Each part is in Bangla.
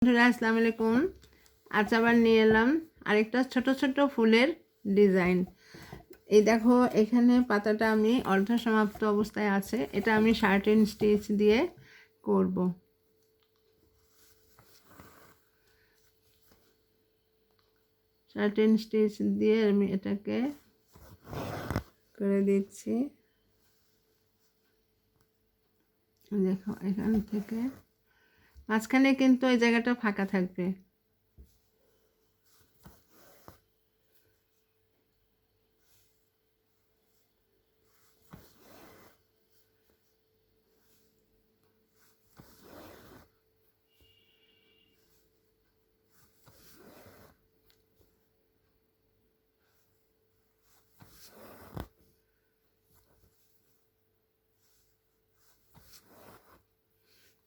বন্ধুরা আসসালামু আলাইকুম। আজ আবার নিয়ে এলাম আরেকটা ছোট ছোট ফুলের ডিজাইন। এই দেখো, এখানে পাতাটা আমি অর্ধ সমাপ্ত অবস্থায় আছে। এটা আমি 3.5 স্টিচ দিয়ে করব। শার্টেন স্টিচ দিয়ে আমি এটাকে করে দিচ্ছি। দেখো, এখান থেকে মাঝখানে কিন্তু এই জায়গাটা ফাঁকা থাকবে।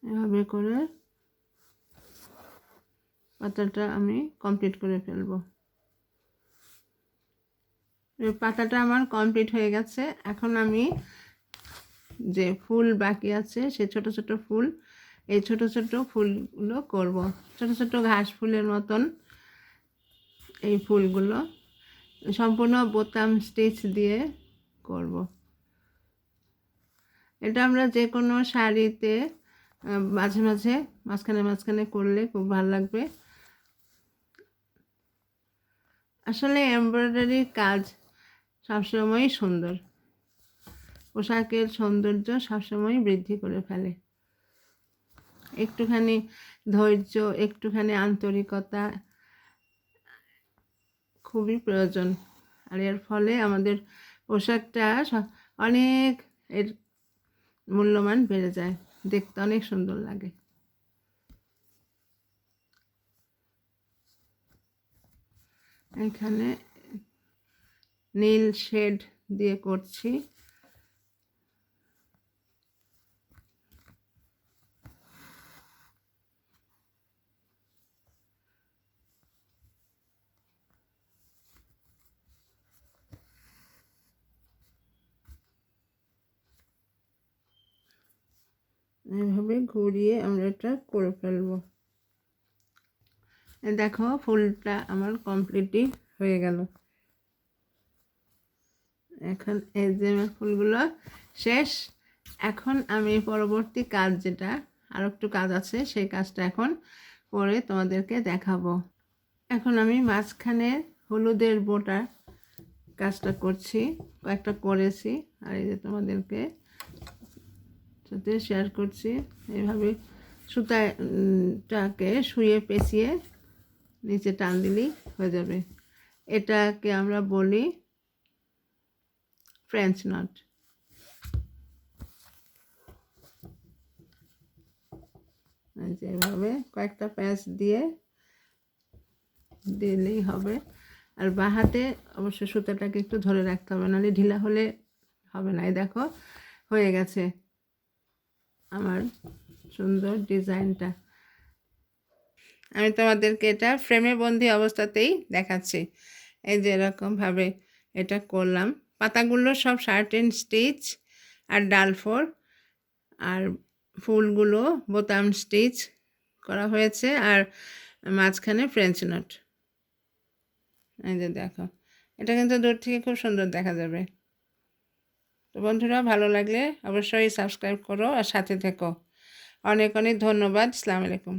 এভাবে করে পাতাটা আমি কমপ্লিট করে ফেলবো। পাতাটা আমার কমপ্লিট হয়ে গেছে। এখন আমি যে ফুল বাকি আছে, সে ছোট ছোট ফুল, এই ছোট ছোট ফুলগুলো করব। ছোট ছোট ঘাস ফুলের মতন এই ফুলগুলো সম্পূর্ণ বোতাম স্টিচ দিয়ে করব। এটা আমরা যে কোনো শাড়িতে মাঝে মাঝে মাঝখানে মাঝখানে করলে খুব ভালো লাগবে। আসলে এমব্রয়ডারি কাজ সবসময়ই সুন্দর, পোশাকের সৌন্দর্য সবসময় বৃদ্ধি করে ফেলে। একটুখানি ধৈর্য, একটুখানি আন্তরিকতা খুবই প্রয়োজন। আর এর ফলে আমাদের পোশাকটা অনেক এর মূল্যমান বেড়ে যায়, দেখতে অনেক সুন্দর লাগে। এখানে নীল শেড দিয়ে করছি। এভাবে ঘুরিয়ে আমরা এটা করে ফেলবো। দেখো, ফুলটা আমার কমপ্লিটই হয়ে গেল। এখন এই যে আমার ফুলগুলো শেষ। এখন আমি পরবর্তী কাজ, যেটা আর একটু কাজ আছে, সেই কাজটা এখন করে তোমাদেরকে দেখাবো। এখন আমি মাঝখানে হলুদের বোটা কাজটা করছি, কয়েকটা করেছি, আর এই যে তোমাদেরকে সাথে শেয়ার করছি। এইভাবে সুতাটাকে শুয়ে পেঁচিয়ে নিচে টান দিলেই হয়ে যাবে। এটাকে আমরা বলি ফ্রেঞ্চ নট। যেভাবে কয়েকটা প্যাঁচ দিয়ে দিলেই হবে। আর বাঁ হাতে অবশ্য সুতাটাকে একটু ধরে রাখতে হবে, নাহলে ঢিলা হলে হবে না। এই দেখো, হয়ে গেছে আমার সুন্দর ডিজাইনটা। আমি তোমাদেরকে এটা ফ্রেমে বন্দি অবস্থাতেই দেখাচ্ছি। এই যে এরকমভাবে এটা করলাম। পাতাগুলো সব 3.5 স্টিচ আর ডালফোর, আর ফুলগুলো বোতাম স্টিচ করা হয়েছে, আর মাঝখানে ফ্রেঞ্চ নট। এই যে দেখো, এটা কিন্তু দূর থেকে খুব সুন্দর দেখা যাবে। তো বন্ধুরা, ভালো লাগলে অবশ্যই সাবস্ক্রাইব করো আর সাথে থেকো। অনেক অনেক ধন্যবাদ। আসসালামু আলাইকুম।